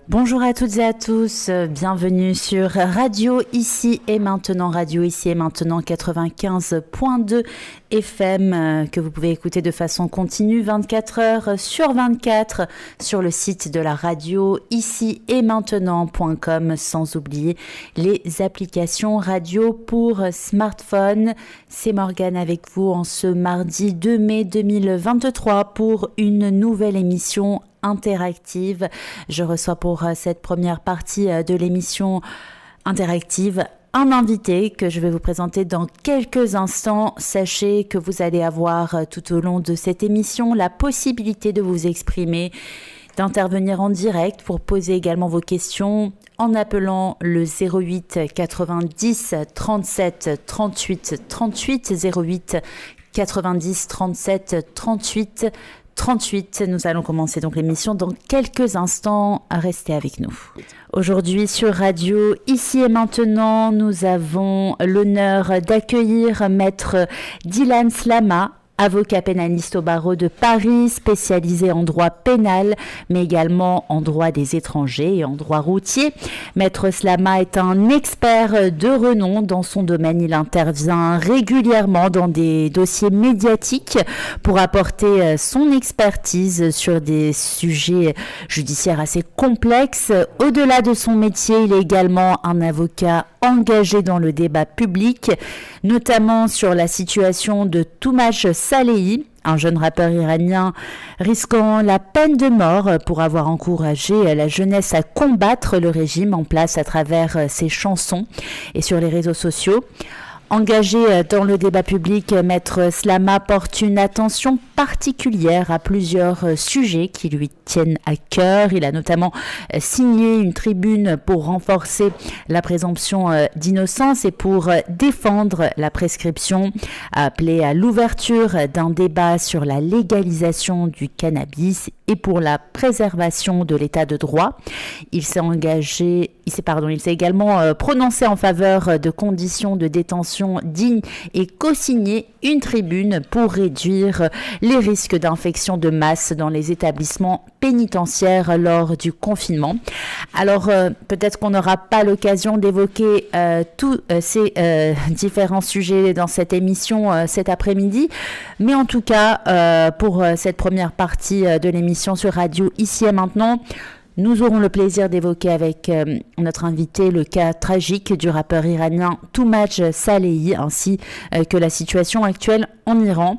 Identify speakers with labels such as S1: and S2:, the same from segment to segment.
S1: Bonjour à toutes et à tous, bienvenue sur Radio Ici et Maintenant, Radio Ici et Maintenant 95.2 FM que vous pouvez écouter de façon continue 24 heures sur 24 sur le site de la radio ici et maintenant.com, sans oublier les applications radio pour smartphone. C'est Morgane avec vous en ce mardi 2 mai 2023 pour une nouvelle émission interactive. Je reçois pour cette première partie de l'émission interactive un invité que je vais vous présenter dans quelques instants. Sachez que vous allez avoir tout au long de cette émission la possibilité de vous exprimer, d'intervenir en direct pour poser également vos questions en appelant le 08 90 37 38 38 08 90 37 38 38. Nous allons commencer donc l'émission dans quelques instants. Restez avec nous. Aujourd'hui sur Radio Ici et Maintenant, nous avons l'honneur d'accueillir Maître Dylan Slama, avocat pénaliste au barreau de Paris, spécialisé en droit pénal, mais également en droit des étrangers et en droit routier. Maître Slama est un expert de renom dans son domaine. Il intervient régulièrement dans des dossiers médiatiques pour apporter son expertise sur des sujets judiciaires assez complexes. Au-delà de son métier, il est également un avocat engagé dans le débat public, notamment sur la situation de Toumaj Salehi, un jeune rappeur iranien risquant la peine de mort pour avoir encouragé la jeunesse à combattre le régime en place à travers ses chansons et sur les réseaux sociaux. Engagé dans le débat public, Maître Slama porte une attention particulière à plusieurs sujets qui lui tiennent à cœur. Il a notamment signé une tribune pour renforcer la présomption d'innocence et pour défendre la prescription, appelé à l'ouverture d'un débat sur la légalisation du cannabis et pour la préservation de l'état de droit. Il s'est également prononcé en faveur de conditions de détention dignes et co-signé une tribune pour réduire les risques d'infection de masse dans les établissements pénitentiaires lors du confinement. Alors, peut-être qu'on n'aura pas l'occasion d'évoquer tous ces différents sujets dans cette émission cet après-midi, mais en tout cas, pour cette première partie de l'émission sur Radio Ici et Maintenant, nous aurons le plaisir d'évoquer avec notre invité le cas tragique du rappeur iranien Toumaj Salehi ainsi que la situation actuelle en Iran.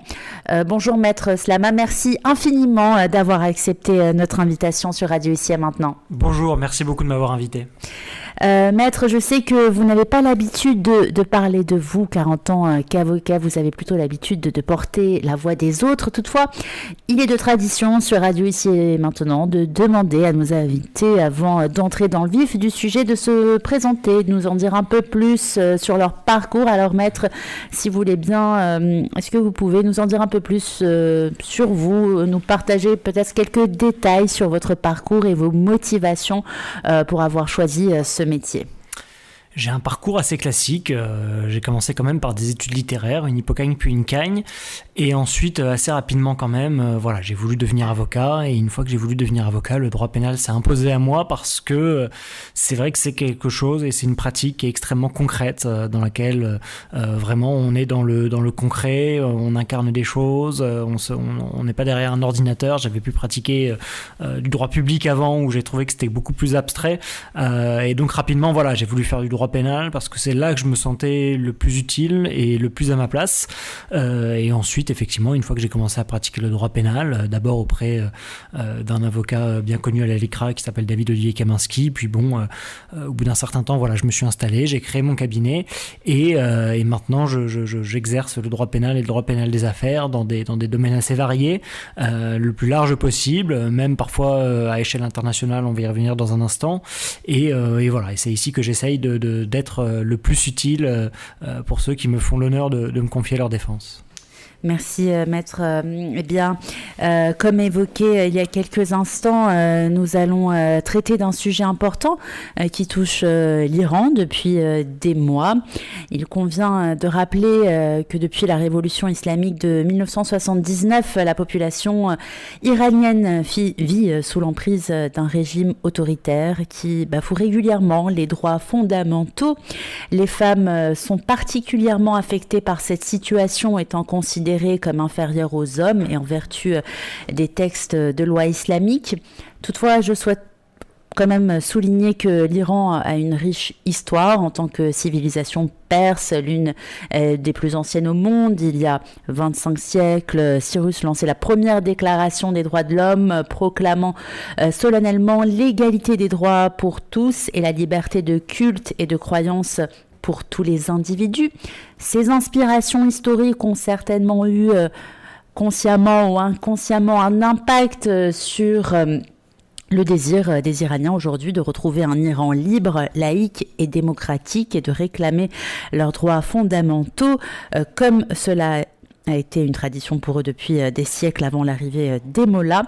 S1: Bonjour Maître Slama, merci infiniment d'avoir accepté notre invitation sur Radio Ici et Maintenant.
S2: Bonjour, merci beaucoup de m'avoir invité.
S1: Maître, je sais que vous n'avez pas l'habitude de parler de vous, car en tant qu'avocat, vous avez plutôt l'habitude de porter la voix des autres. Toutefois, il est de tradition sur Radio Ici et Maintenant de demander à nos invités, avant d'entrer dans le vif du sujet, de se présenter, de nous en dire un peu plus sur leur parcours. Alors Maître, si vous voulez bien, est-ce que vous pouvez nous en dire un peu plus sur vous, nous partager peut-être quelques détails sur votre parcours et vos motivations pour avoir choisi ce métier?
S2: J'ai un parcours assez classique. J'ai commencé quand même par des études littéraires, une hypocagne puis une cagne. Et ensuite, assez rapidement quand même, j'ai voulu devenir avocat. Et une fois que j'ai voulu devenir avocat, le droit pénal s'est imposé à moi parce que c'est vrai que c'est quelque chose et c'est une pratique qui est extrêmement concrète dans laquelle vraiment on est dans le concret, on incarne des choses, on n'est pas derrière un ordinateur. J'avais pu pratiquer du droit public avant où j'ai trouvé que c'était beaucoup plus abstrait. Et donc rapidement, j'ai voulu faire du droit pénal parce que c'est là que je me sentais le plus utile et le plus à ma place. Et ensuite, effectivement, une fois que j'ai commencé à pratiquer le droit pénal, d'abord auprès d'un avocat bien connu à la LICRA qui s'appelle David Olivier Kaminski, puis au bout d'un certain temps, je me suis installé, j'ai créé mon cabinet et maintenant j'exerce le droit pénal et le droit pénal des affaires dans des domaines assez variés, le plus large possible, même parfois à échelle internationale, on va y revenir dans un instant. Et c'est ici que j'essaye d'être le plus utile pour ceux qui me font l'honneur de me confier leur défense.
S1: Merci maître. Eh bien, comme évoqué il y a quelques instants, nous allons traiter d'un sujet important qui touche l'Iran depuis des mois. Il convient de rappeler que depuis la révolution islamique de 1979, la population iranienne vit sous l'emprise d'un régime autoritaire qui bafoue régulièrement les droits fondamentaux. Les femmes sont particulièrement affectées par cette situation, étant considérées comme inférieures aux hommes et en vertu des textes de loi islamique. Toutefois, je souhaite quand même souligner que l'Iran a une riche histoire en tant que civilisation perse, l'une des plus anciennes au monde. Il y a 25 siècles, Cyrus lançait la première déclaration des droits de l'homme, proclamant solennellement l'égalité des droits pour tous et la liberté de culte et de croyance pour tous les individus. Ces inspirations historiques ont certainement eu, consciemment ou inconsciemment, un impact sur le désir des Iraniens aujourd'hui de retrouver un Iran libre, laïque et démocratique et de réclamer leurs droits fondamentaux, comme cela a été une tradition pour eux depuis des siècles avant l'arrivée des mollahs.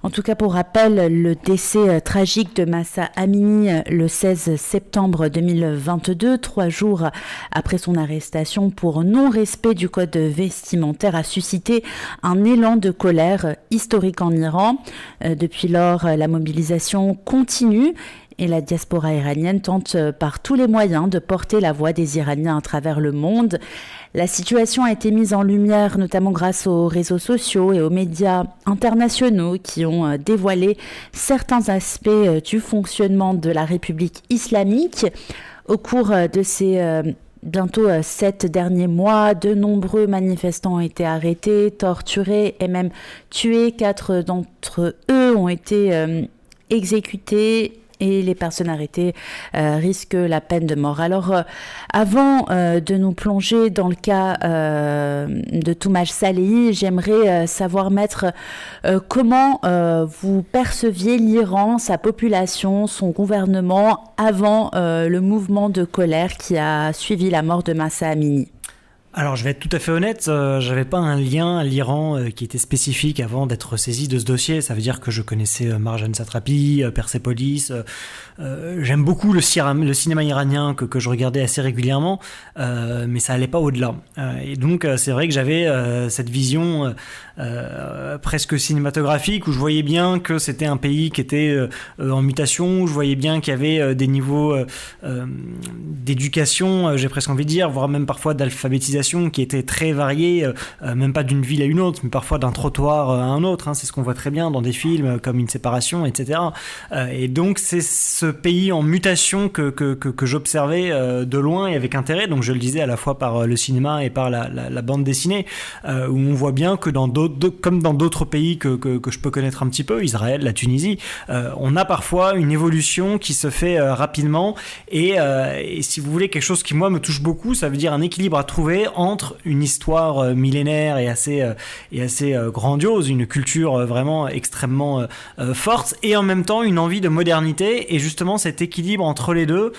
S1: En tout cas, pour rappel, le décès tragique de Mahsa Amini le 16 septembre 2022, 3 jours après son arrestation pour non-respect du code vestimentaire, a suscité un élan de colère historique en Iran. Depuis lors, la mobilisation continue et la diaspora iranienne tente par tous les moyens de porter la voix des Iraniens à travers le monde. La situation a été mise en lumière notamment grâce aux réseaux sociaux et aux médias internationaux qui ont dévoilé certains aspects du fonctionnement de la République islamique. Au cours de ces bientôt 7 derniers mois, de nombreux manifestants ont été arrêtés, torturés et même tués. 4 d'entre eux ont été exécutés. Et les personnes arrêtées risquent la peine de mort. Alors, avant de nous plonger dans le cas de Toumaj Salehi, j'aimerais savoir, maître, comment vous perceviez l'Iran, sa population, son gouvernement avant le mouvement de colère qui a suivi la mort de Mahsa Amini.
S2: Alors, je vais être tout à fait honnête, j'avais pas un lien à l'Iran qui était spécifique avant d'être saisi de ce dossier. Ça veut dire que je connaissais Marjane Satrapi, Persepolis. J'aime beaucoup le cinéma iranien que je regardais assez régulièrement, mais ça allait pas au-delà. Et donc, c'est vrai que j'avais cette vision presque cinématographique où je voyais bien que c'était un pays qui était en mutation, où je voyais bien qu'il y avait des niveaux d'éducation, j'ai presque envie de dire, voire même parfois d'alphabétisation qui était très variée, même pas d'une ville à une autre, mais parfois d'un trottoir à un autre. C'est ce qu'on voit très bien dans des films comme Une séparation, etc. Et donc c'est ce pays en mutation que j'observais de loin et avec intérêt. Donc je le disais à la fois par le cinéma et par la bande dessinée, où on voit bien que comme dans d'autres pays que je peux connaître un petit peu, Israël, la Tunisie, on a parfois une évolution qui se fait rapidement et si vous voulez quelque chose qui moi me touche beaucoup, ça veut dire un équilibre à trouver entre une histoire millénaire et assez grandiose, une culture vraiment extrêmement forte, et en même temps une envie de modernité, et justement cet équilibre entre les deux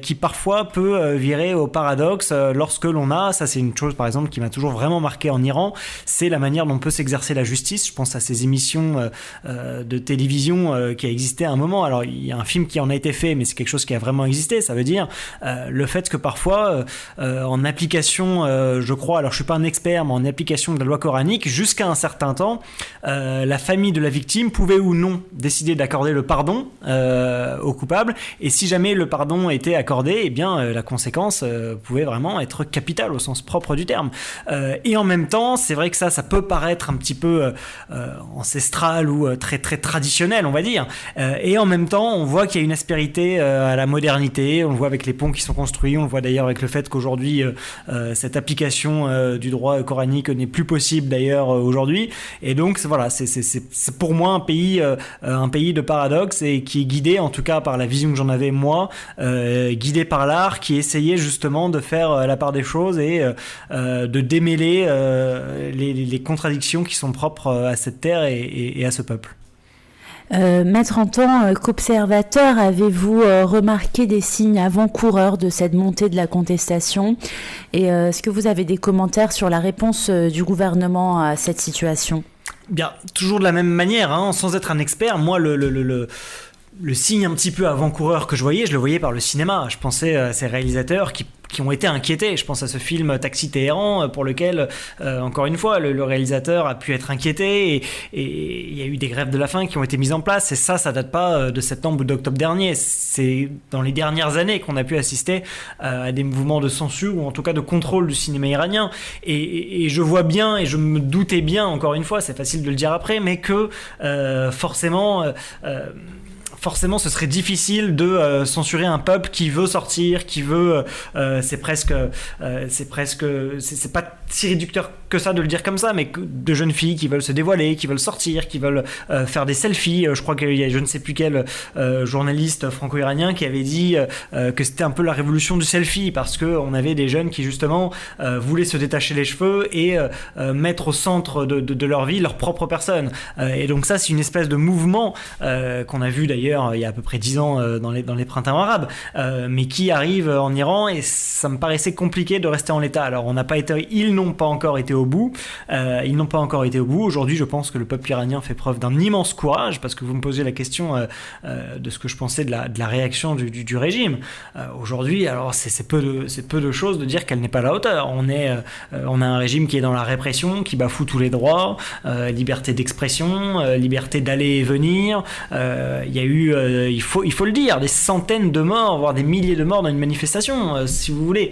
S2: qui parfois peut virer au paradoxe lorsque l'on a, ça c'est une chose par exemple qui m'a toujours vraiment marqué en Iran, c'est la manière dont peut s'exercer la justice. Je pense à ces émissions de télévision qui a existé à un moment. Alors il y a un film qui en a été fait, mais c'est quelque chose qui a vraiment existé. Ça veut dire le fait que parfois en application, je crois, alors je suis pas un expert, mais en application de la loi coranique, jusqu'à un certain temps, la famille de la victime pouvait ou non décider d'accorder le pardon au coupable, et si jamais le pardon était accordé, eh bien la conséquence pouvait vraiment être capitale au sens propre du terme. Et en même temps, c'est vrai que ça peut paraître un petit peu ancestral ou très très traditionnel, on va dire, et en même temps on voit qu'il y a une aspérité à la modernité. On le voit avec les ponts qui sont construits, on le voit d'ailleurs avec le fait qu'aujourd'hui cette application du droit coranique n'est plus possible d'ailleurs aujourd'hui, et donc voilà, c'est pour moi un pays de paradoxe, et qui est guidé, en tout cas par la vision que j'en avais moi, guidé par l'art, qui essayait justement de faire la part des choses et de démêler les contradictions qui sont propres à cette terre et à ce peuple.
S1: Maître, en tant qu'observateur, avez-vous remarqué des signes avant-coureurs de cette montée de la contestation? Et est-ce que vous avez des commentaires sur la réponse du gouvernement à cette situation?
S2: Bien, toujours de la même manière, hein, sans être un expert, moi le signe un petit peu avant-coureur que je le voyais par le cinéma. Je pensais à ces réalisateurs qui ont été inquiétés. Je pense à ce film Taxi Téhéran pour lequel, encore une fois, le réalisateur a pu être inquiété et il y a eu des grèves de la faim qui ont été mises en place. Et ça date pas de septembre ou d'octobre dernier. C'est dans les dernières années qu'on a pu assister à des mouvements de censure ou en tout cas de contrôle du cinéma iranien. Et je vois bien et je me doutais bien, encore une fois, c'est facile de le dire après, mais que forcément, ce serait difficile de censurer un peuple qui veut sortir, qui veut. C'est pas si réducteur que ça de le dire comme ça, mais de jeunes filles qui veulent se dévoiler, qui veulent sortir, qui veulent faire des selfies. Je crois qu'il y a je ne sais plus quel journaliste franco-iranien qui avait dit que c'était un peu la révolution du selfie parce qu'on avait des jeunes qui justement voulaient se détacher les cheveux et mettre au centre de leur vie leur propre personne. Et donc ça, c'est une espèce de mouvement qu'on a vu d'ailleurs il y a à peu près 10 ans dans les printemps arabes, mais qui arrive en Iran et ça me paraissait compliqué de rester en l'état. Alors ils n'ont pas encore été au bout. Aujourd'hui, je pense que le peuple iranien fait preuve d'un immense courage parce que vous me posez la question de ce que je pensais de la réaction du régime. Aujourd'hui, alors c'est peu de choses de dire qu'elle n'est pas à la hauteur. On a un régime qui est dans la répression, qui bafoue tous les droits, liberté d'expression, liberté d'aller et venir. Il y a eu, il faut le dire, des centaines de morts, voire des milliers de morts dans une manifestation, si vous voulez.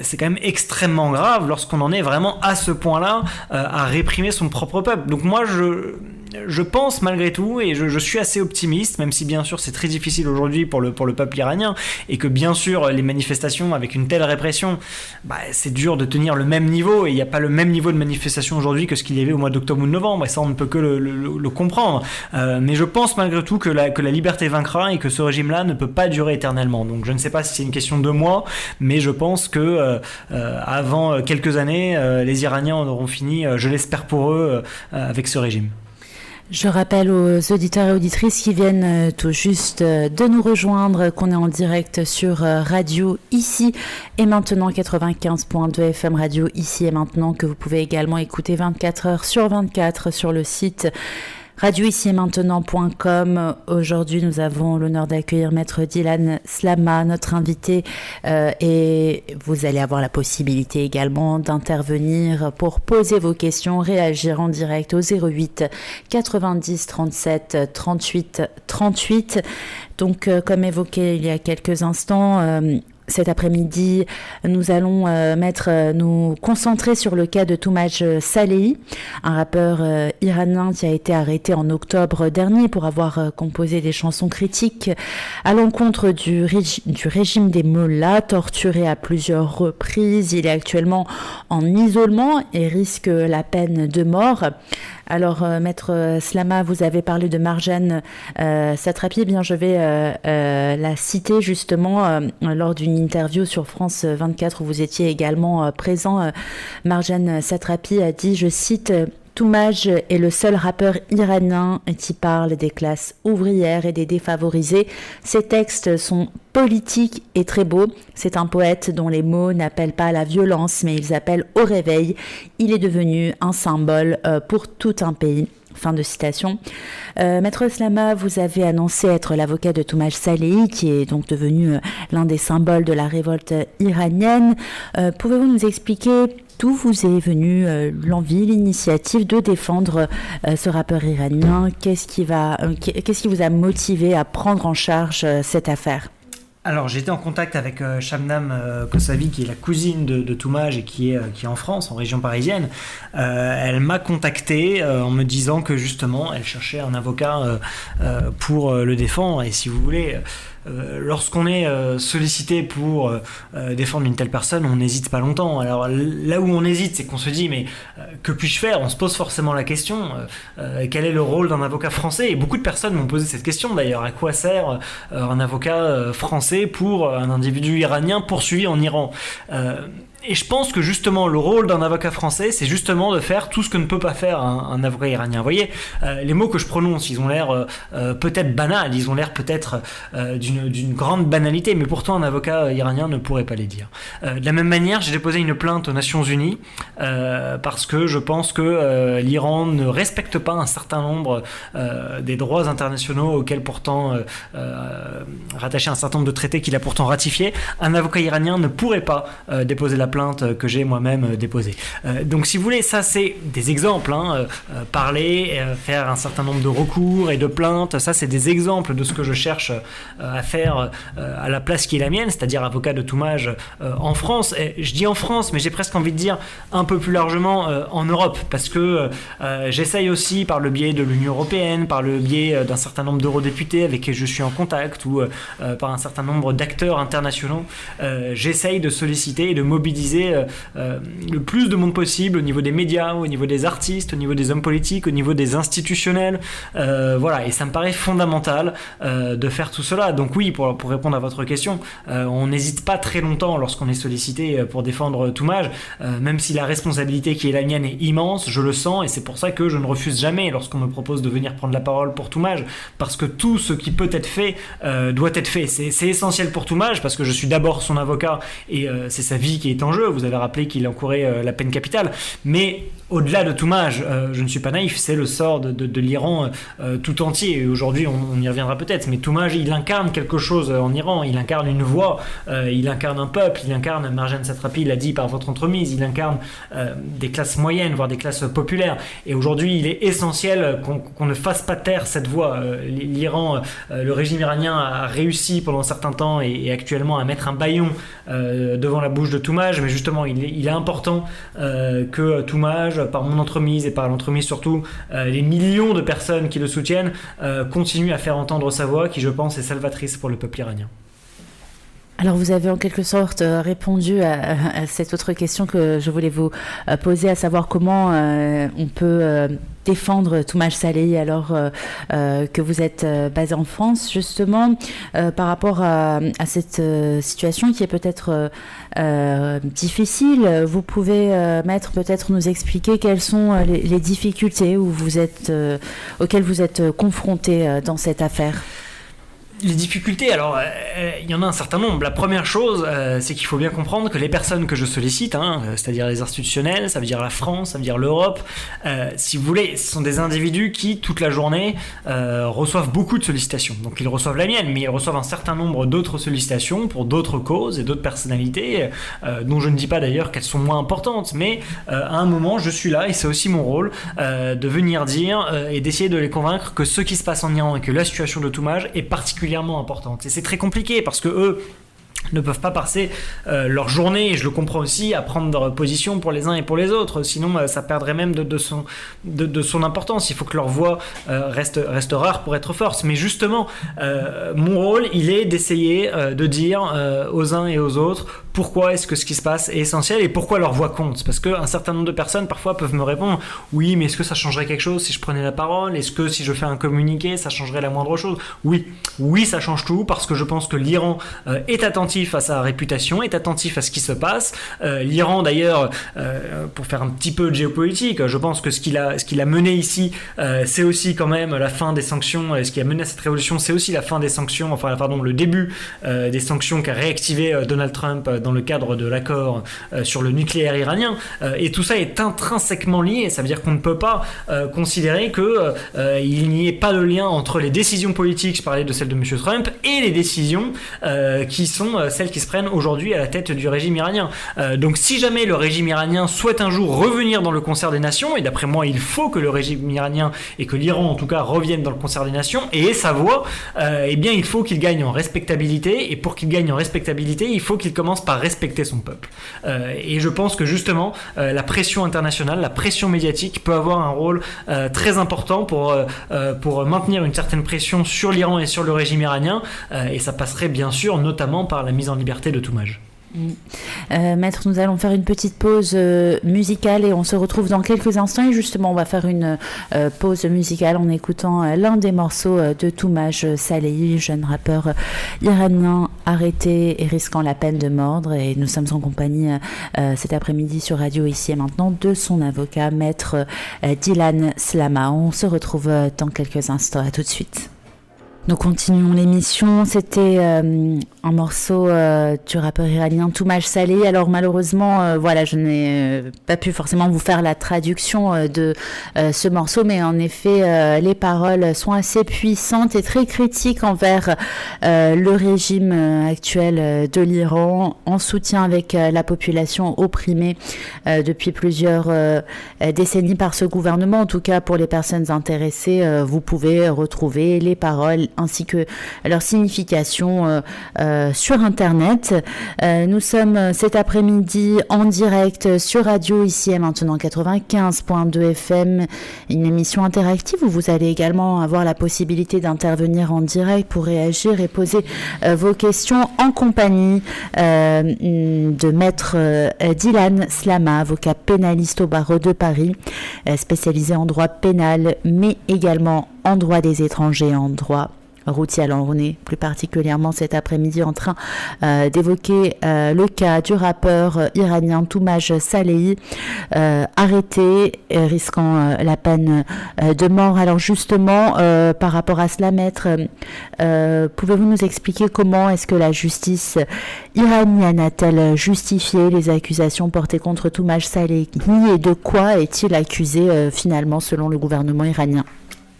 S2: C'est quand même extrêmement grave lorsqu'on en est vraiment à ce point-là à réprimer son propre peuple. Donc moi, je pense malgré tout, et je suis assez optimiste, même si bien sûr c'est très difficile aujourd'hui pour le peuple iranien, et que bien sûr les manifestations avec une telle répression, c'est dur de tenir le même niveau, et il n'y a pas le même niveau de manifestation aujourd'hui que ce qu'il y avait au mois d'octobre ou de novembre, et ça on ne peut que le comprendre. Mais je pense malgré tout que la liberté vaincra et que ce régime-là ne peut pas durer éternellement. Donc je ne sais pas si c'est une question de mois, mais je pense que avant quelques années, les Iraniens en auront fini, je l'espère pour eux, avec ce régime.
S1: Je rappelle aux auditeurs et auditrices qui viennent tout juste de nous rejoindre qu'on est en direct sur Radio Ici et Maintenant 95.2 FM Radio Ici et Maintenant, que vous pouvez également écouter 24 heures sur 24 sur le site radioici-et-maintenant.com. Aujourd'hui, nous avons l'honneur d'accueillir Maître Dylan Slama, notre invité, et vous allez avoir la possibilité également d'intervenir pour poser vos questions, réagir en direct au 08 90 37 38 38. Donc, comme évoqué il y a quelques instants, cet après-midi, nous allons nous concentrer sur le cas de Toumaj Salehi, un rappeur iranien qui a été arrêté en octobre dernier pour avoir composé des chansons critiques à l'encontre du régime des mollahs, torturé à plusieurs reprises. Il est actuellement en isolement et risque la peine de mort. Alors, Maître Slama, vous avez parlé de Marjane Satrapi. Eh bien, je vais la citer justement lors d'une interview sur France 24 où vous étiez également présent. Marjane Satrapi a dit, je cite, Toumaj est le seul rappeur iranien qui parle des classes ouvrières et des défavorisés. Ses textes sont politiques et très beaux. C'est un poète dont les mots n'appellent pas à la violence, mais ils appellent au réveil. Il est devenu un symbole pour tout un pays. Fin de citation. Maître Slama, vous avez annoncé être l'avocat de Toumaj Salehi, qui est donc devenu l'un des symboles de la révolte iranienne. Pouvez-vous nous expliquer d'où vous est venue l'envie, l'initiative de défendre ce rappeur iranien? Qu'est-ce qui vous a motivé à prendre en charge cette affaire?
S2: Alors j'étais en contact avec Shabnam Kosavi, qui est la cousine de Toumaj et qui est en France, en région parisienne. Elle m'a contacté en me disant que justement elle cherchait un avocat pour le défendre, et si vous voulez, lorsqu'on est sollicité pour défendre une telle personne, on n'hésite pas longtemps. Alors là où on hésite, c'est qu'on se dit mais que puis-je faire? On se pose forcément la question, quel est le rôle d'un avocat français? Et beaucoup de personnes m'ont posé cette question d'ailleurs, à quoi sert un avocat français pour un individu iranien poursuivi en Iran? Et je pense que justement le rôle d'un avocat français, c'est justement de faire tout ce que ne peut pas faire un avocat iranien. Vous voyez, les mots que je prononce, ils ont l'air peut-être banals, ils ont l'air peut-être d'une grande banalité, mais pourtant un avocat iranien ne pourrait pas les dire. De la même manière, j'ai déposé une plainte aux Nations Unies parce que je pense que l'Iran ne respecte pas un certain nombre des droits internationaux auxquels pourtant rattaché un certain nombre de traités qu'il a pourtant ratifiés. Un avocat iranien ne pourrait pas déposer la plainte que j'ai moi-même déposée. Donc si vous voulez, ça c'est des exemples, parler, faire un certain nombre de recours et de plaintes, ça c'est des exemples de ce que je cherche à faire à la place qui est la mienne, c'est-à-dire avocat de Toumaj en France. Et je dis en France, mais j'ai presque envie de dire un peu plus largement en Europe, parce que j'essaye aussi par le biais de l'Union européenne, par le biais d'un certain nombre d'eurodéputés avec qui je suis en contact, ou par un certain nombre d'acteurs internationaux, j'essaye de solliciter et de mobiliser le plus de monde possible au niveau des médias, au niveau des artistes, au niveau des hommes politiques, au niveau des institutionnels, voilà, et ça me paraît fondamental de faire tout cela. Donc oui, pour répondre à votre question, on n'hésite pas très longtemps lorsqu'on est sollicité pour défendre Toumaj, même si la responsabilité qui est la mienne est immense, je le sens, et c'est pour ça que je ne refuse jamais lorsqu'on me propose de venir prendre la parole pour Toumaj, parce que tout ce qui peut être fait doit être fait. C'est essentiel pour Toumaj, parce que je suis d'abord son avocat, et c'est sa vie qui est en jeu. Vous avez rappelé qu'il encourait la peine capitale, mais au-delà de Toumaj, je ne suis pas naïf, c'est le sort de l'Iran tout entier. Et aujourd'hui, on y reviendra peut-être, mais Toumaj, il incarne quelque chose en Iran, il incarne une voix, il incarne un peuple, il incarne, Marjane Satrapi l'a dit par votre entremise, il incarne des classes moyennes, voire des classes populaires. Et aujourd'hui, il est essentiel qu'on ne fasse pas taire cette voix. L'Iran, le régime iranien a réussi pendant un certain temps et actuellement à mettre un bâillon devant la bouche de Toumaj, mais justement, il est important que Toumaj, par mon entremise et par l'entremise surtout, les millions de personnes qui le soutiennent, continuent à faire entendre sa voix, qui je pense est salvatrice pour le peuple iranien.
S1: Alors vous avez en quelque sorte répondu à cette autre question que je voulais vous poser, à savoir comment on peut défendre Toumaj Salehi alors que vous êtes basé en France, justement, par rapport à cette situation qui est peut-être difficile. Vous pouvez, Maître, peut-être nous expliquer quelles sont les difficultés auxquelles vous êtes confronté dans cette affaire.
S2: Les difficultés, alors, il y en a un certain nombre. La première chose, c'est qu'il faut bien comprendre que les personnes que je sollicite, c'est-à-dire les institutionnels, ça veut dire la France, ça veut dire l'Europe, si vous voulez, ce sont des individus qui, toute la journée, reçoivent beaucoup de sollicitations. Donc ils reçoivent la mienne, mais ils reçoivent un certain nombre d'autres sollicitations pour d'autres causes et d'autres personnalités, dont je ne dis pas d'ailleurs qu'elles sont moins importantes, mais à un moment, je suis là, et c'est aussi mon rôle, de venir dire et d'essayer de les convaincre que ce qui se passe en Iran et que la situation de Toumaj est particulièrement importante. Et c'est très compliqué parce que eux ne peuvent pas passer leur journée, et je le comprends aussi, à prendre position pour les uns et pour les autres, sinon ça perdrait même de son importance. Il faut que leur voix reste rare pour être forte. Mais justement, mon rôle, il est d'essayer de dire aux uns et aux autres pourquoi est-ce que ce qui se passe est essentiel et pourquoi leur voix compte. Parce qu'un certain nombre de personnes parfois peuvent me répondre « Oui, mais est-ce que ça changerait quelque chose si je prenais la parole? Est-ce que si je fais un communiqué, ça changerait la moindre chose ?» Oui, ça change tout, parce que je pense que l'Iran est attentif à sa réputation, est attentif à ce qui se passe. L'Iran, d'ailleurs, pour faire un petit peu de géopolitique, je pense que ce qu'il a mené ici, c'est aussi quand même la fin des sanctions. Ce qui a mené à cette révolution, c'est aussi la fin des sanctions, le début des sanctions qu'a réactivé Donald Trump dans le cadre de l'accord sur le nucléaire iranien. Et tout ça est intrinsèquement lié. Ça veut dire qu'on ne peut pas considérer qu'il n'y ait pas de lien entre les décisions politiques, je parlais de celles de M. Trump, et les décisions qui sont celles qui se prennent aujourd'hui à la tête du régime iranien. Donc si jamais le régime iranien souhaite un jour revenir dans le concert des nations, et d'après moi il faut que le régime iranien et que l'Iran en tout cas revienne dans le concert des nations et ait sa voix, eh bien il faut qu'il gagne en respectabilité, et pour qu'il gagne en respectabilité, il faut qu'il commence par respecter son peuple. Et je pense que justement la pression internationale, la pression médiatique peut avoir un rôle très important pour maintenir une certaine pression sur l'Iran et sur le régime iranien, et ça passerait bien sûr notamment par la mise en liberté de Toumaj.
S1: Maître, nous allons faire une petite pause musicale et on se retrouve dans quelques instants. Et justement, on va faire une pause musicale en écoutant l'un des morceaux de Toumaj Salehi, jeune rappeur iranien arrêté et risquant la peine de mort. Et nous sommes en compagnie cet après-midi sur Radio Ici et Maintenant de son avocat, Maître Dylan Slama. On se retrouve dans quelques instants. À tout de suite. Nous continuons l'émission. C'était un morceau du rappeur iranien Toumaj Salehi. Alors malheureusement, je n'ai pas pu forcément vous faire la traduction de ce morceau, mais en effet, les paroles sont assez puissantes et très critiques envers le régime actuel de l'Iran, en soutien avec la population opprimée depuis plusieurs décennies par ce gouvernement. En tout cas, pour les personnes intéressées, vous pouvez retrouver les paroles ainsi que leur signification sur Internet. Nous sommes cet après-midi en direct sur Radio Ici et Maintenant 95.2 FM, une émission interactive où vous allez également avoir la possibilité d'intervenir en direct pour réagir et poser vos questions en compagnie de Maître Dylan Slama, avocat pénaliste au barreau de Paris, spécialisé en droit pénal, mais également en droit des étrangers, en droit routier. Alors on est plus particulièrement cet après-midi en train d'évoquer le cas du rappeur iranien Toumaj Salehi, arrêté risquant la peine de mort. Alors justement, par rapport à cela, Maître, pouvez-vous nous expliquer comment est-ce que la justice iranienne a-t-elle justifié les accusations portées contre Toumaj Salehi et de quoi est-il accusé finalement selon le gouvernement iranien?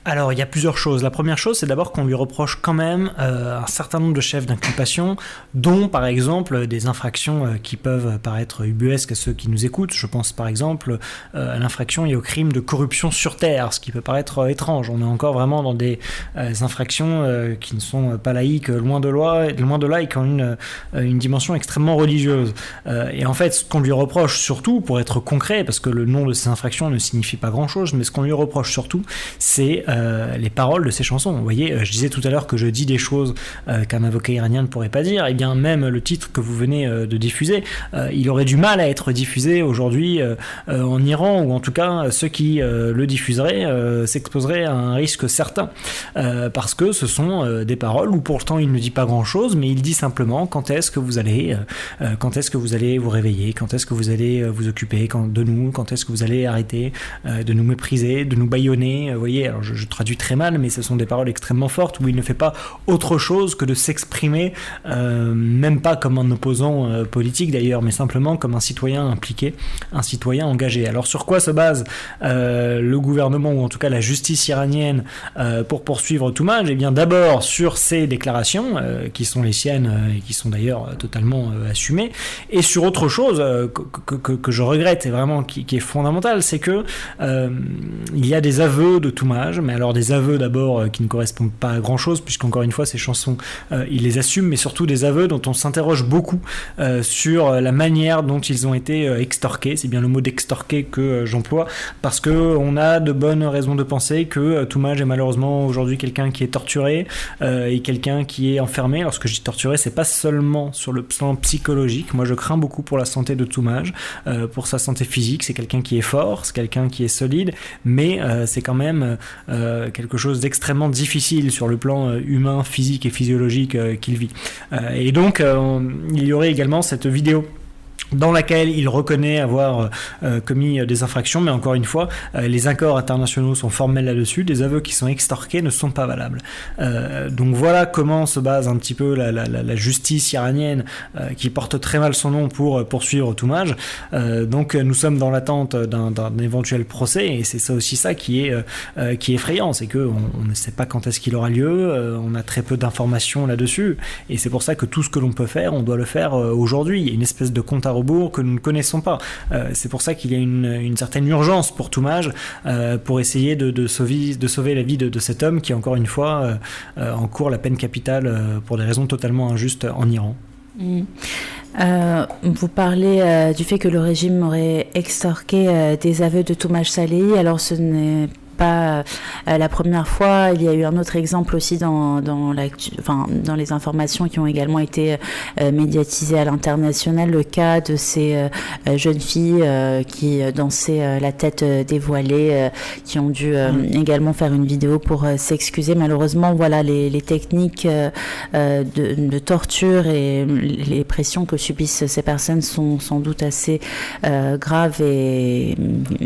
S2: Alors, il y a plusieurs choses. La première chose, c'est d'abord qu'on lui reproche quand même un certain nombre de chefs d'inculpation, dont par exemple des infractions qui peuvent paraître ubuesques à ceux qui nous écoutent. Je pense par exemple à l'infraction et au crime de corruption sur terre, ce qui peut paraître étrange. On est encore vraiment dans des infractions qui ne sont pas laïques, loin de là, et qui ont une dimension extrêmement religieuse. Et en fait, ce qu'on lui reproche surtout, pour être concret, parce que le nom de ces infractions ne signifie pas grand-chose, mais ce qu'on lui reproche surtout, c'est les paroles de ces chansons. Vous voyez, je disais tout à l'heure que je dis des choses qu'un avocat iranien ne pourrait pas dire. Et bien même le titre que vous venez de diffuser, il aurait du mal à être diffusé aujourd'hui en Iran, ou en tout cas ceux qui le diffuseraient s'exposeraient à un risque certain, parce que ce sont des paroles où pourtant il ne dit pas grand chose, mais il dit simplement quand est-ce que vous allez vous réveiller, quand est-ce que vous allez vous occuper de nous, quand est-ce que vous allez arrêter de nous mépriser, de nous bâillonner. Vous voyez, alors je traduis très mal, mais ce sont des paroles extrêmement fortes où il ne fait pas autre chose que de s'exprimer, même pas comme un opposant politique d'ailleurs, mais simplement comme un citoyen impliqué, un citoyen engagé. Alors sur quoi se base le gouvernement, ou en tout cas la justice iranienne, pour poursuivre Toumaj? Eh bien d'abord sur ses déclarations, qui sont les siennes et qui sont d'ailleurs totalement assumées, et sur autre chose que je regrette et vraiment qui est fondamental, c'est que il y a des aveux de Toumaj, mais alors des aveux d'abord qui ne correspondent pas à grand chose, puisqu'encore une fois ces chansons il les assume, mais surtout des aveux dont on s'interroge beaucoup sur la manière dont ils ont été extorqués. C'est bien le mot d'extorquer que j'emploie, parce que on a de bonnes raisons de penser que Toumaj est malheureusement aujourd'hui quelqu'un qui est torturé et quelqu'un qui est enfermé. Lorsque je dis torturé, c'est pas seulement sur le plan psychologique. Moi je crains beaucoup pour la santé de Toumaj, pour sa santé physique. C'est quelqu'un qui est fort, c'est quelqu'un qui est solide, mais c'est quand même quelque chose d'extrêmement difficile sur le plan humain, physique et physiologique qu'il vit. Et donc il y aurait également cette vidéo dans laquelle il reconnaît avoir commis des infractions, mais encore une fois, les accords internationaux sont formels là-dessus, des aveux qui sont extorqués ne sont pas valables. Donc voilà comment se base un petit peu la justice iranienne, qui porte très mal son nom pour poursuivre Toumaj. Donc nous sommes dans l'attente d'un éventuel procès, et c'est ça aussi ça qui est effrayant, c'est qu'on ne sait pas quand est-ce qu'il aura lieu, on a très peu d'informations là-dessus, et c'est pour ça que tout ce que l'on peut faire, on doit le faire aujourd'hui. Il y a une espèce de compte à rebours que nous ne connaissons pas. C'est pour ça qu'il y a une certaine urgence pour Toumaj, pour essayer de sauver la vie de cet homme qui, encore une fois, encourt la peine capitale pour des raisons totalement injustes en Iran.
S1: Vous parlez du fait que le régime aurait extorqué des aveux de Toumaj Salehi. Alors ce n'est pas la première fois. Il y a eu un autre exemple aussi dans les informations qui ont également été médiatisées à l'international, le cas de ces jeunes filles qui dansaient la tête dévoilée, qui ont dû également faire une vidéo pour s'excuser. Malheureusement, voilà, les techniques de torture et les pressions que subissent ces personnes sont sans doute assez graves et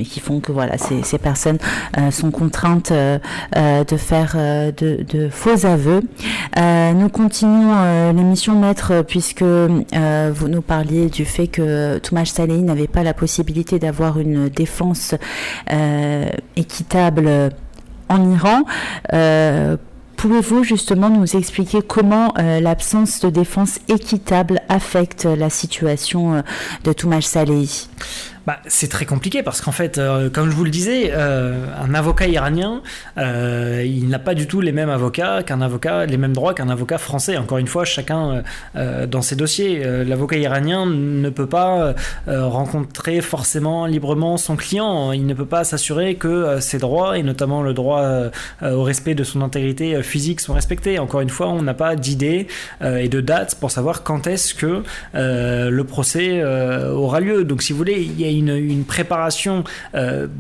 S1: qui font que voilà, ces personnes sont contraintes de faire de faux aveux. Nous continuons l'émission, Maître, puisque vous nous parliez du fait que Toumaj Salehi n'avait pas la possibilité d'avoir une défense équitable en Iran. Pouvez-vous justement nous expliquer comment l'absence de défense équitable affecte la situation de Toumaj Salehi ?
S2: C'est très compliqué parce qu'en fait, comme je vous le disais, un avocat iranien, il n'a pas du tout les mêmes les mêmes droits qu'un avocat français. Encore une fois, chacun dans ses dossiers. L'avocat iranien ne peut pas rencontrer forcément librement son client. Il ne peut pas s'assurer que ses droits, et notamment le droit au respect de son intégrité physique, sont respectés. Encore une fois, on n'a pas d'idée et de date pour savoir quand est-ce que le procès aura lieu. Donc, si vous voulez, il y a une préparation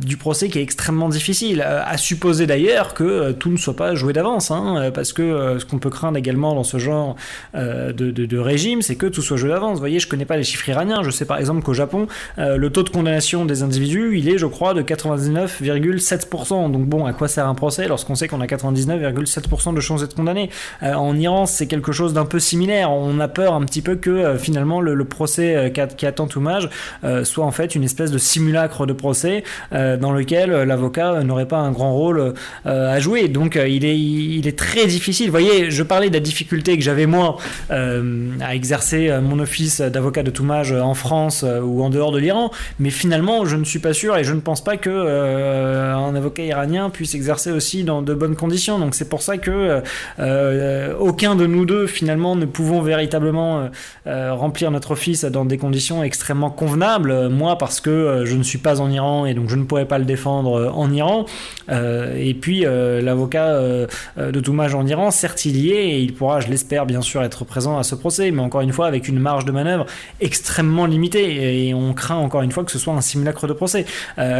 S2: du procès qui est extrêmement difficile, à supposer d'ailleurs que tout ne soit pas joué d'avance, parce que ce qu'on peut craindre également dans ce genre de régime, c'est que tout soit joué d'avance. Vous voyez, je connais pas les chiffres iraniens, je sais par exemple qu'au Japon, le taux de condamnation des individus, il est, je crois, de 99,7%. Donc bon, à quoi sert un procès lorsqu'on sait qu'on a 99,7% de chances d'être condamné? En Iran, c'est quelque chose d'un peu similaire. On a peur un petit peu que finalement le procès qui attend Toumaj soit en fait une espèce de simulacre de procès dans lequel l'avocat n'aurait pas un grand rôle à jouer. Donc il est très difficile. Vous voyez, je parlais de la difficulté que j'avais moi à exercer mon office d'avocat de Toumaj en France ou en dehors de l'Iran, mais finalement je ne suis pas sûr et je ne pense pas que un avocat iranien puisse exercer aussi dans de bonnes conditions. Donc c'est pour ça que aucun de nous deux finalement ne pouvons véritablement remplir notre office dans des conditions extrêmement convenables. Moi parce que je ne suis pas en Iran et donc je ne pourrais pas le défendre en Iran, et puis l'avocat de Toumaj en Iran, certes il y est et il pourra, je l'espère bien sûr, être présent à ce procès, mais encore une fois avec une marge de manœuvre extrêmement limitée et on craint encore une fois que ce soit un simulacre de procès.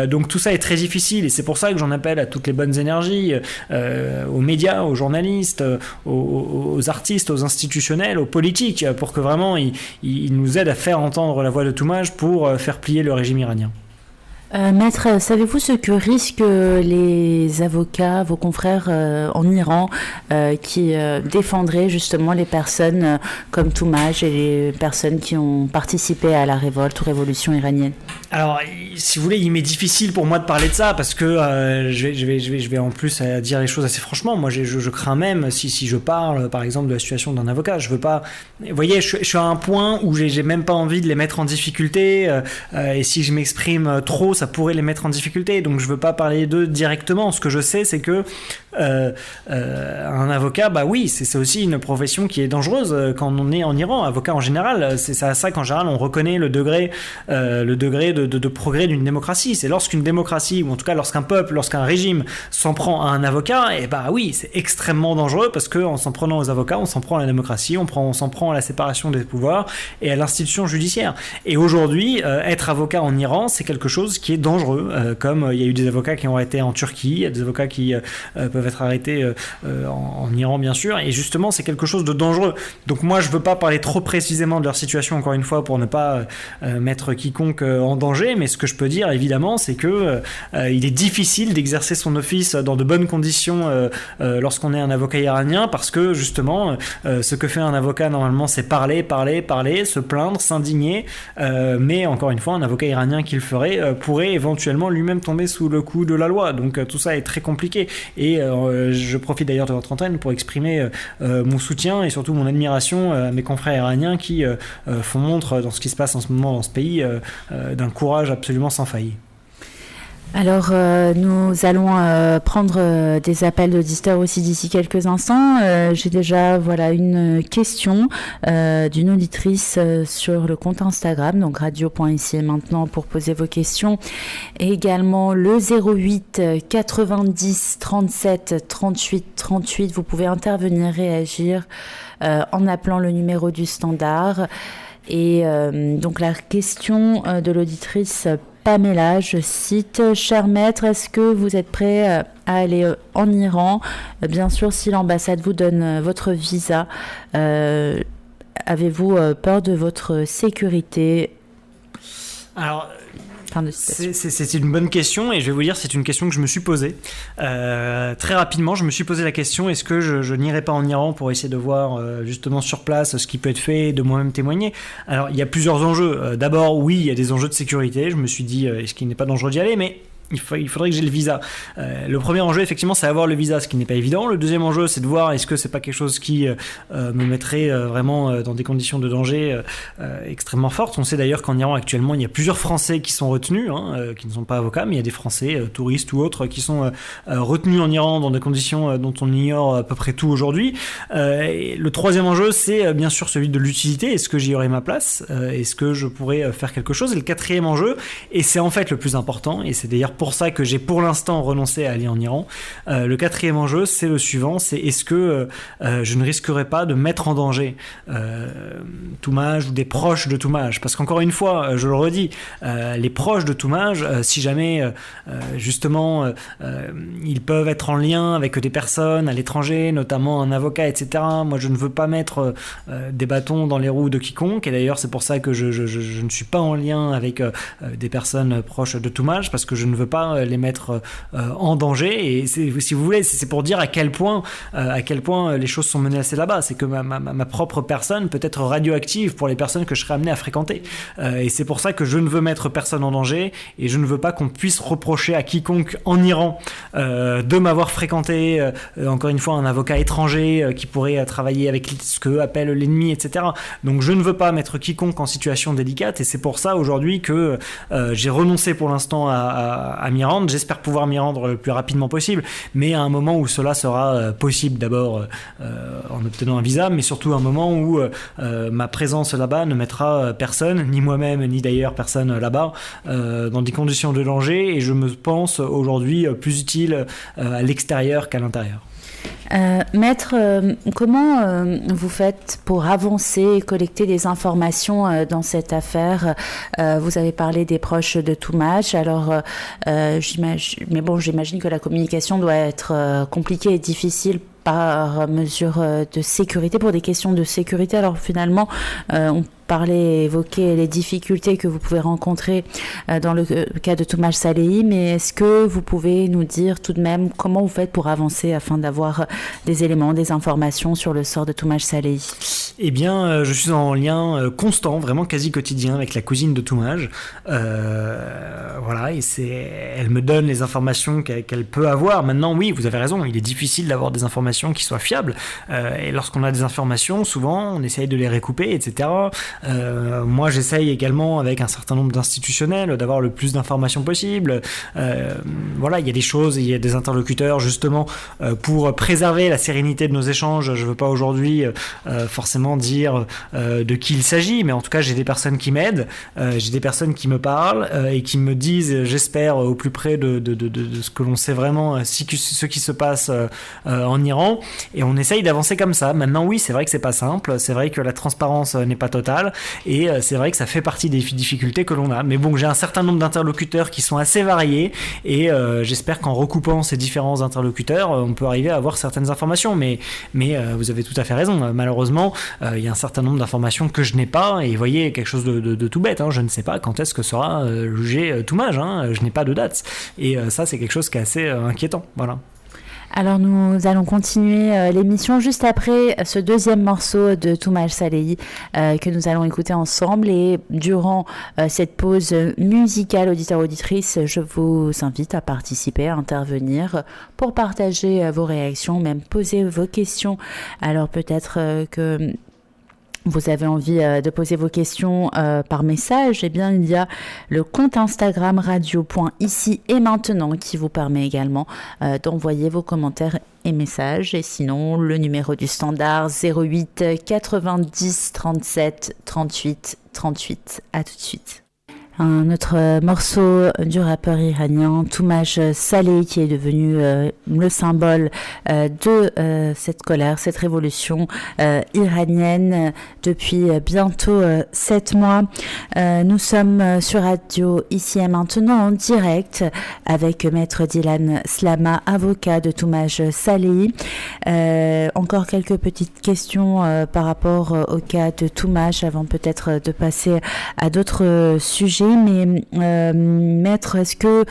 S2: Donc tout ça est très difficile et c'est pour ça que j'en appelle à toutes les bonnes énergies, aux médias, aux journalistes, aux artistes, aux institutionnels, aux politiques, pour que vraiment ils nous aident à faire entendre la voix de Toumaj pour faire plier le régime iranien.
S1: Maître, savez-vous ce que risquent les avocats, vos confrères en Iran, qui défendraient justement les personnes comme Toumaj et les personnes qui ont participé à la révolte ou révolution iranienne?
S2: Alors, si vous voulez, il m'est difficile pour moi de parler de ça parce que je vais en plus dire les choses assez franchement. Moi, je crains même si je parle, par exemple, de la situation d'un avocat. Je veux pas. Vous voyez, je suis à un point où j'ai même pas envie de les mettre en difficulté. Et si je m'exprime trop, ça pourrait les mettre en difficulté. Donc, je veux pas parler d'eux directement. Ce que je sais, c'est que un avocat, oui, c'est aussi une profession qui est dangereuse quand on est en Iran. Avocat en général, c'est à ça qu'en général on reconnaît le degré de progrès d'une démocratie. C'est lorsqu'une démocratie, ou en tout cas lorsqu'un peuple, lorsqu'un régime s'en prend à un avocat, et oui, c'est extrêmement dangereux parce qu'en s'en prenant aux avocats, on s'en prend à la démocratie, on s'en prend à la séparation des pouvoirs et à l'institution judiciaire. Et aujourd'hui, être avocat en Iran, c'est quelque chose qui est dangereux, comme il y a eu des avocats qui ont été en Turquie, il y a des avocats qui peuvent être arrêtés en Iran bien sûr, et justement c'est quelque chose de dangereux. Donc moi je veux pas parler trop précisément de leur situation encore une fois pour ne pas mettre quiconque en danger, mais ce que je peux dire évidemment c'est que il est difficile d'exercer son office dans de bonnes conditions lorsqu'on est un avocat iranien, parce que justement ce que fait un avocat normalement c'est parler, se plaindre, s'indigner, mais encore une fois un avocat iranien qui le ferait pourrait éventuellement lui-même tomber sous le coup de la loi. Donc tout ça est très compliqué et je profite d'ailleurs de votre antenne pour exprimer mon soutien et surtout mon admiration à mes confrères iraniens qui font montre dans ce qui se passe en ce moment dans ce pays d'un courage absolument sans faille.
S1: Alors, nous allons prendre des appels d'auditeurs aussi d'ici quelques instants. J'ai déjà une question d'une auditrice sur le compte Instagram, donc radio.ici et maintenant, pour poser vos questions. Et également le 08 90 37 38 38. Vous pouvez intervenir, réagir en appelant le numéro du standard. Et donc la question de l'auditrice Pamela, je cite: cher maître, est-ce que vous êtes prêt à aller en Iran? Bien sûr, si l'ambassade vous donne votre visa. Avez-vous peur de votre sécurité?
S2: Alors, c'est une bonne question, et je vais vous dire, c'est une question que je me suis posée. Très rapidement, je me suis posé la question: est-ce que je n'irai pas en Iran pour essayer de voir justement sur place ce qui peut être fait et de moi-même témoigner? Alors, il y a plusieurs enjeux. D'abord, oui, il y a des enjeux de sécurité. Je me suis dit, est-ce qu'il n'est pas dangereux d'y aller? Mais il faudrait que j'ai le visa. Le premier enjeu, effectivement, c'est avoir le visa, ce qui n'est pas évident. Le deuxième enjeu, c'est de voir est-ce que c'est pas quelque chose qui me mettrait vraiment dans des conditions de danger extrêmement fortes. On sait d'ailleurs qu'en Iran, actuellement, il y a plusieurs Français qui sont retenus, qui ne sont pas avocats, mais il y a des Français, touristes ou autres, qui sont retenus en Iran dans des conditions dont on ignore à peu près tout aujourd'hui. Et le troisième enjeu, c'est bien sûr celui de l'utilité. Est-ce que j'y aurai ma place? Est-ce que je pourrais faire quelque chose? Et le quatrième enjeu, et c'est en fait le plus important, et c'est d'ailleurs pour ça que j'ai pour l'instant renoncé à aller en Iran. Le quatrième enjeu, c'est le suivant, c'est est-ce que je ne risquerais pas de mettre en danger Toumaj ou des proches de Toumaj? Parce qu'encore une fois, je le redis, les proches de Toumaj, si jamais justement ils peuvent être en lien avec des personnes à l'étranger, notamment un avocat, etc. Moi, je ne veux pas mettre des bâtons dans les roues de quiconque, et d'ailleurs c'est pour ça que je ne suis pas en lien avec des personnes proches de Toumaj, parce que je ne veux pas les mettre en danger. Et si vous voulez, c'est pour dire à quel point les choses sont menacées là-bas. C'est que ma propre personne peut être radioactive pour les personnes que je serai amené à fréquenter. Et c'est pour ça que je ne veux mettre personne en danger, et je ne veux pas qu'on puisse reprocher à quiconque en Iran de m'avoir fréquenté, encore une fois, un avocat étranger qui pourrait travailler avec ce qu'eux appellent l'ennemi, etc. Donc je ne veux pas mettre quiconque en situation délicate, et c'est pour ça aujourd'hui que j'ai renoncé pour l'instant à m'y rendre. J'espère pouvoir m'y rendre le plus rapidement possible, mais à un moment où cela sera possible, d'abord en obtenant un visa, mais surtout un moment où ma présence là-bas ne mettra personne, ni moi-même, ni d'ailleurs personne là-bas, dans des conditions de danger, et je me pense aujourd'hui plus utile à l'extérieur qu'à l'intérieur.
S1: Maître, comment vous faites pour avancer et collecter des informations dans cette affaire? Vous avez parlé des proches de Toumaj, alors j'imagine que la communication doit être compliquée et difficile par mesure de sécurité, pour des questions de sécurité. Alors finalement, on évoquer les difficultés que vous pouvez rencontrer dans le cas de Toumaj Salehi, mais est-ce que vous pouvez nous dire tout de même comment vous faites pour avancer afin d'avoir des éléments, des informations sur le sort de Toumaj Salehi?
S2: Eh bien, je suis en lien constant, vraiment quasi quotidien, avec la cousine de Toumaj. Voilà, et elle me donne les informations qu'elle peut avoir. Maintenant, oui, vous avez raison, il est difficile d'avoir des informations qui soient fiables. Et lorsqu'on a des informations, souvent, on essaye de les recouper, etc. Moi, j'essaye également, avec un certain nombre d'institutionnels, d'avoir le plus d'informations possible. Voilà, il y a des choses, il y a des interlocuteurs, justement, pour préserver la sérénité de nos échanges. Je ne veux pas aujourd'hui forcément dire de qui il s'agit, mais en tout cas, j'ai des personnes qui m'aident, j'ai des personnes qui me parlent et qui me disent, j'espère, au plus près de ce que l'on sait vraiment, ce qui se passe en Iran, et on essaye d'avancer comme ça. Maintenant, oui, c'est vrai que c'est pas simple, c'est vrai que la transparence n'est pas totale, et c'est vrai que ça fait partie des difficultés que l'on a. Mais bon, j'ai un certain nombre d'interlocuteurs qui sont assez variés, et j'espère qu'en recoupant ces différents interlocuteurs, on peut arriver à avoir certaines informations. Mais vous avez tout à fait raison. Malheureusement, il y a un certain nombre d'informations que je n'ai pas, et vous voyez, quelque chose de tout bête, je ne sais pas quand est-ce que sera jugé Toumaj, je n'ai pas de date, et ça, c'est quelque chose qui est assez inquiétant. Voilà.
S1: Alors nous allons continuer l'émission juste après ce deuxième morceau de Toumaj Salehi que nous allons écouter ensemble, et durant cette pause musicale, auditeurs-auditrices, je vous invite à participer, à intervenir pour partager vos réactions, même poser vos questions. Alors peut-être que vous avez envie de poser vos questions par message, eh bien, il y a le compte Instagram radio.ici et maintenant qui vous permet également d'envoyer vos commentaires et messages. Et sinon, le numéro du standard 08 90 37 38 38. À tout de suite. Un autre morceau du rappeur iranien Toumaj Saleh qui est devenu le symbole de cette colère, cette révolution iranienne depuis bientôt 7 mois. Nous sommes sur Radio Ici et Maintenant en direct avec Maître Dylan Slama, avocat de Toumaj Saleh. Encore quelques petites questions par rapport au cas de Toumaj avant peut-être de passer à d'autres sujets. Mais Maître, est-ce que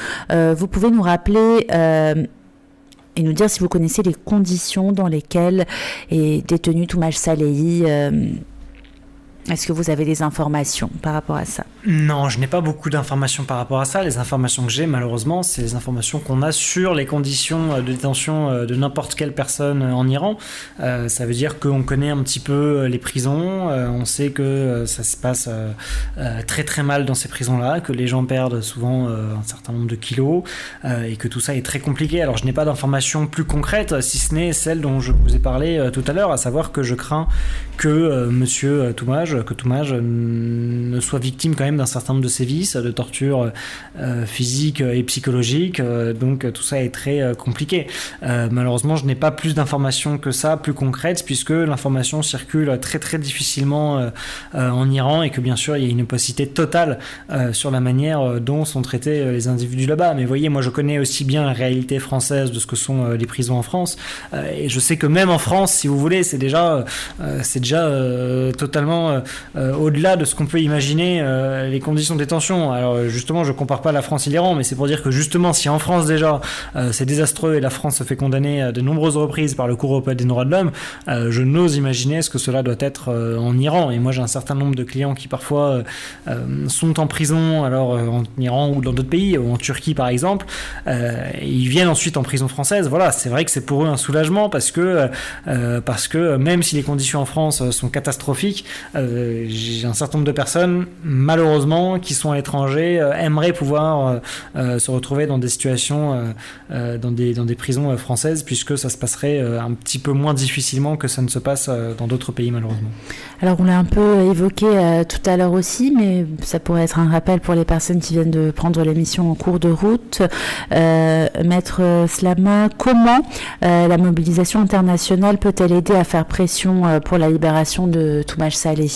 S1: vous pouvez nous rappeler et nous dire si vous connaissez les conditions dans lesquelles est détenu Toumaj Saleh? Est-ce que vous avez des informations par rapport à ça?
S2: Non, je n'ai pas beaucoup d'informations par rapport à ça. Les informations que j'ai, malheureusement, c'est les informations qu'on a sur les conditions de détention de n'importe quelle personne en Iran. Ça veut dire qu'on connaît un petit peu les prisons. On sait que ça se passe très très mal dans ces prisons-là, que les gens perdent souvent un certain nombre de kilos et que tout ça est très compliqué. Alors, je n'ai pas d'informations plus concrètes, si ce n'est celle dont je vous ai parlé tout à l'heure, à savoir que je crains que Monsieur Toumaj ne soit victime quand même d'un certain nombre de sévices, de tortures physiques et psychologiques, donc tout ça est très compliqué. Malheureusement, je n'ai pas plus d'informations que ça, plus concrètes, puisque l'information circule très très difficilement en Iran et que bien sûr il y a une opacité totale sur la manière dont sont traités les individus là-bas. Mais voyez, moi je connais aussi bien la réalité française de ce que sont les prisons en France, et je sais que même en France, si vous voulez, c'est déjà totalement au-delà de ce qu'on peut imaginer les conditions de détention. Alors justement, je compare pas la France et l'Iran, mais c'est pour dire que justement, si en France déjà c'est désastreux et la France se fait condamner à de nombreuses reprises par le Cour européen des droits de l'homme, je n'ose imaginer ce que cela doit être en Iran. Et moi, j'ai un certain nombre de clients qui parfois sont en prison, alors en Iran ou dans d'autres pays, ou en Turquie par exemple, et ils viennent ensuite en prison française. Voilà, c'est vrai que c'est pour eux un soulagement parce que même si les conditions en France sont catastrophiques, j'ai un certain nombre de personnes, malheureusement, qui sont à l'étranger, aimeraient pouvoir se retrouver dans des situations, dans des prisons françaises, puisque ça se passerait un petit peu moins difficilement que ça ne se passe dans d'autres pays, malheureusement.
S1: Alors, on l'a un peu évoqué tout à l'heure aussi, mais ça pourrait être un rappel pour les personnes qui viennent de prendre l'émission en cours de route. Maître Slama, comment la mobilisation internationale peut-elle aider à faire pression pour la libération de Toumaj Saleh?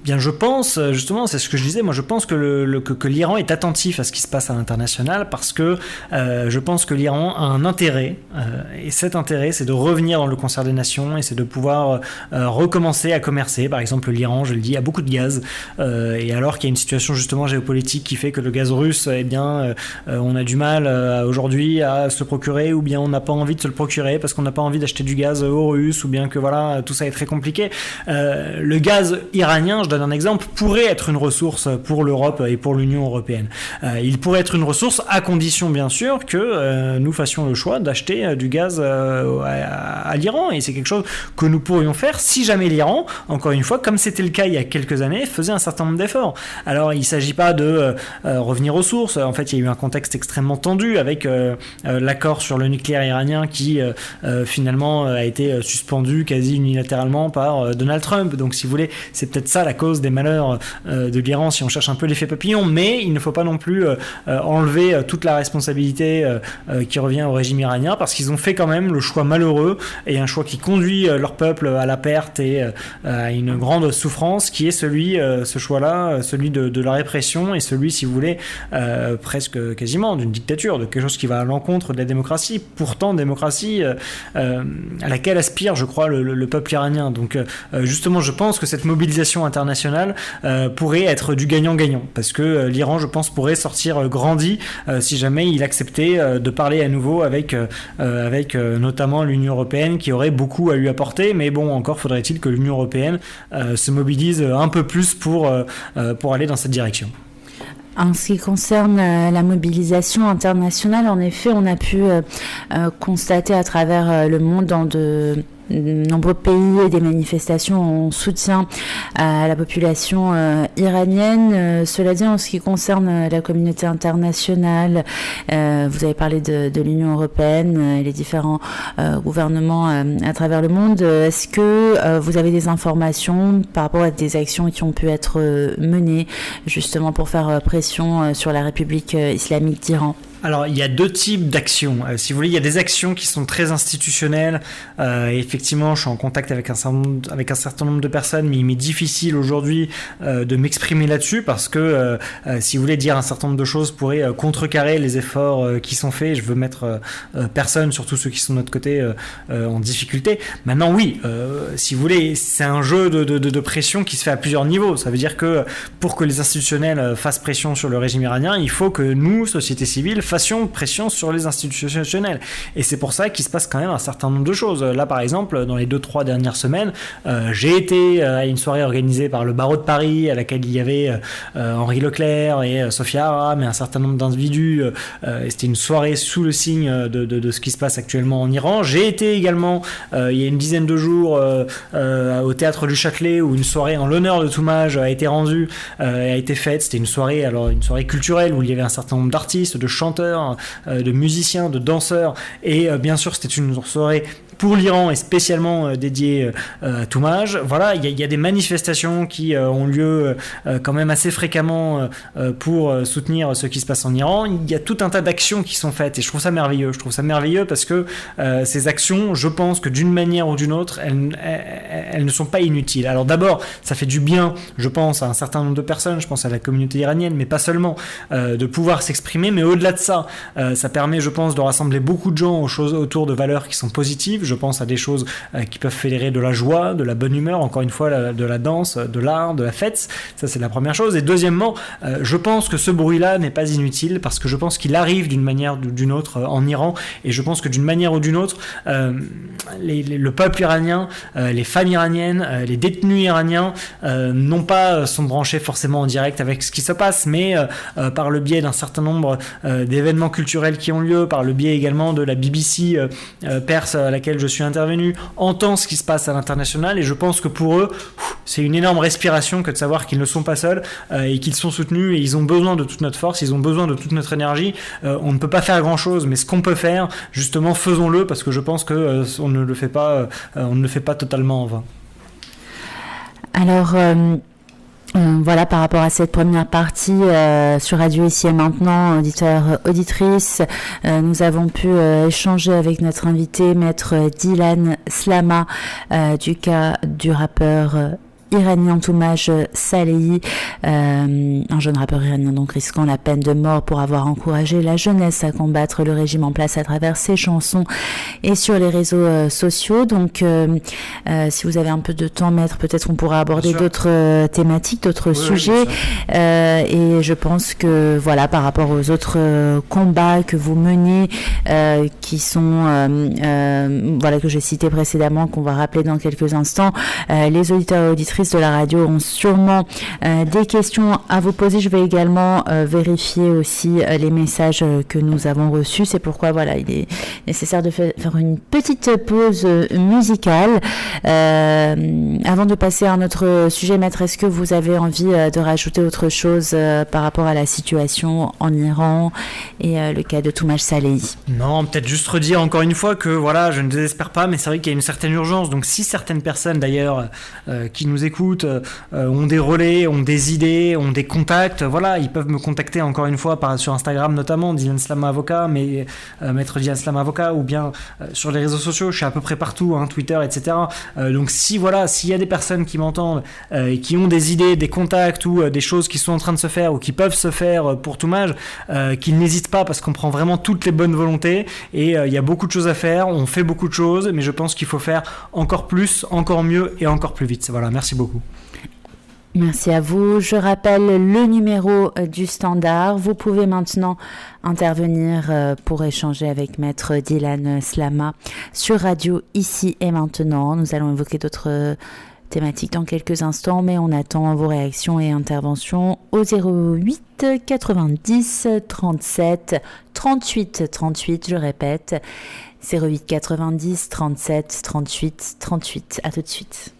S2: Bien, je pense, justement, c'est ce que je disais, moi je pense que l'Iran est attentif à ce qui se passe à l'international parce que je pense que l'Iran a un intérêt, et cet intérêt c'est de revenir dans le concert des nations et c'est de pouvoir recommencer à commercer. Par exemple, l'Iran, je le dis, a beaucoup de gaz, et alors qu'il y a une situation justement géopolitique qui fait que le gaz russe, eh bien, on a du mal aujourd'hui à se le procurer, ou bien on n'a pas envie de se le procurer parce qu'on n'a pas envie d'acheter du gaz aux Russes, ou bien que voilà, tout ça est très compliqué. Le gaz iranien, je donne un exemple, pourrait être une ressource pour l'Europe et pour l'Union européenne. Il pourrait être une ressource à condition, bien sûr, que nous fassions le choix d'acheter du gaz à l'Iran. Et c'est quelque chose que nous pourrions faire si jamais l'Iran, encore une fois, comme c'était le cas il y a quelques années, faisait un certain nombre d'efforts. Alors, il ne s'agit pas de revenir aux sources. En fait, il y a eu un contexte extrêmement tendu avec l'accord sur le nucléaire iranien qui, finalement, a été suspendu quasi unilatéralement par Donald Trump. Donc, si vous voulez, c'est peut-être ça la cause des malheurs de l'Iran si on cherche un peu l'effet papillon, mais il ne faut pas non plus enlever toute la responsabilité qui revient au régime iranien, parce qu'ils ont fait quand même le choix malheureux et un choix qui conduit leur peuple à la perte et à une grande souffrance, qui est ce choix-là, celui de la répression et celui, si vous voulez, presque quasiment d'une dictature, de quelque chose qui va à l'encontre de la démocratie, pourtant démocratie à laquelle aspire, je crois, le peuple iranien. Donc justement, je pense que cette mobilisation internationale pourrait être du gagnant-gagnant, parce que l'Iran, je pense, pourrait sortir grandi si jamais il acceptait de parler à nouveau avec notamment l'Union européenne, qui aurait beaucoup à lui apporter. Mais bon, encore faudrait-il que l'Union européenne se mobilise un peu plus pour aller dans cette direction.
S1: En ce qui concerne la mobilisation internationale, en effet, on a pu constater à travers le monde dans de nombreux pays et des manifestations en soutien à la population iranienne. Cela dit, en ce qui concerne la communauté internationale, vous avez parlé de l'Union européenne et les différents gouvernements à travers le monde. Est-ce que vous avez des informations par rapport à des actions qui ont pu être menées justement pour faire pression sur la République islamique d'Iran?
S2: Alors, il y a deux types d'actions. Si vous voulez, il y a des actions qui sont très institutionnelles. Et effectivement, je suis en contact avec un certain nombre de personnes, mais il m'est difficile aujourd'hui de m'exprimer là-dessus parce que, si vous voulez, dire un certain nombre de choses pourrait contrecarrer les efforts qui sont faits. Je veux mettre personne, surtout ceux qui sont de notre côté, en difficulté. Maintenant, oui, si vous voulez, c'est un jeu de pression qui se fait à plusieurs niveaux. Ça veut dire que pour que les institutionnels fassent pression sur le régime iranien, il faut que nous, société civile, fassions pression sur les institutionnels. Et c'est pour ça qu'il se passe quand même un certain nombre de choses. Là, par exemple, dans les 2-3 dernières semaines, j'ai été à une soirée organisée par le barreau de Paris, à laquelle il y avait Henri Leclerc et Sophia Aram et un certain nombre d'individus. Et c'était une soirée sous le signe de ce qui se passe actuellement en Iran. J'ai été également, il y a une dizaine de jours, au Théâtre du Châtelet, où une soirée en l'honneur de Toumaj a été rendue, a été faite. C'était une soirée culturelle, où il y avait un certain nombre d'artistes, de chanteurs, de musiciens, de danseurs, et bien sûr c'était une soirée pour l'Iran et spécialement dédiée à Toumaj. Voilà, il y a des manifestations qui ont lieu quand même assez fréquemment pour soutenir ce qui se passe en Iran. Il y a tout un tas d'actions qui sont faites et je trouve ça merveilleux. Je trouve ça merveilleux parce que ces actions, je pense que d'une manière ou d'une autre, elles ne sont pas inutiles. Alors d'abord, ça fait du bien, je pense, à un certain nombre de personnes, je pense à la communauté iranienne, mais pas seulement, de pouvoir s'exprimer, mais au-delà de ça, ça permet, je pense, de rassembler beaucoup de gens autour de valeurs qui sont positives. Je pense à des choses qui peuvent fédérer de la joie, de la bonne humeur, encore une fois, de la danse, de l'art, de la fête. Ça, c'est la première chose. Et deuxièmement, je pense que ce bruit-là n'est pas inutile parce que je pense qu'il arrive d'une manière ou d'une autre en Iran. Et je pense que d'une manière ou d'une autre, le peuple iranien, les femmes iraniennes, les détenus iraniens non pas sont branchés forcément en direct avec ce qui se passe, mais par le biais d'un certain nombre d'événements culturels qui ont lieu, par le biais également de la BBC perse à laquelle je suis intervenu, entend ce qui se passe à l'international, et je pense que pour eux, c'est une énorme respiration que de savoir qu'ils ne sont pas seuls et qu'ils sont soutenus, et ils ont besoin de toute notre force, ils ont besoin de toute notre énergie. On ne peut pas faire grand chose, mais ce qu'on peut faire, justement, faisons-le, parce que je pense que on ne le fait pas totalement en vain.
S1: Alors voilà, par rapport à cette première partie sur Radio Ici et Maintenant, auditeurs, auditrices, nous avons pu échanger avec notre invité, maître Dylan Slama, du cas du rappeur iranien Toumaj Salehi, un jeune rappeur iranien donc risquant la peine de mort pour avoir encouragé la jeunesse à combattre le régime en place à travers ses chansons et sur les réseaux sociaux. Donc si vous avez un peu de temps, maître, peut-être on pourra aborder d'autres thématiques, d'autres sujets, et je pense que voilà, par rapport aux autres combats que vous menez, qui sont voilà, que j'ai cités précédemment, qu'on va rappeler dans quelques instants, les auditeurs et auditrices de la radio ont sûrement des questions à vous poser. Je vais également vérifier aussi les messages que nous avons reçus. C'est pourquoi voilà, il est nécessaire de faire une petite pause musicale. Avant de passer à un autre sujet, maître, est-ce que vous avez envie de rajouter autre chose par rapport à la situation en Iran et le cas de Toumaj Salehi?
S2: Non, peut-être juste redire encore une fois que voilà, je ne désespère pas, mais c'est vrai qu'il y a une certaine urgence. Donc si certaines personnes d'ailleurs qui nous écoutent ont des relais, ont des idées, ont des contacts, voilà, ils peuvent me contacter encore une fois sur Instagram notamment, Dylan Slama Avocat, mais maître Dylan Slama Avocat, ou bien sur les réseaux sociaux, je suis à peu près partout, Twitter, etc. Donc s'il y a des personnes qui m'entendent et qui ont des idées, des contacts ou des choses qui sont en train de se faire ou qui peuvent se faire pour Toumaj, qu'ils n'hésitent pas, parce qu'on prend vraiment toutes les bonnes volontés et il y a beaucoup de choses à faire, on fait beaucoup de choses, mais je pense qu'il faut faire encore plus, encore mieux et encore plus vite. Voilà, merci beaucoup.
S1: Merci à vous. Je rappelle le numéro du standard. Vous pouvez maintenant intervenir pour échanger avec maître Dylan Slama sur Radio Ici et Maintenant. Nous allons évoquer d'autres thématiques dans quelques instants, mais on attend vos réactions et interventions au 08 90 37 38 38, je répète, 08 90 37 38 38. À tout de suite.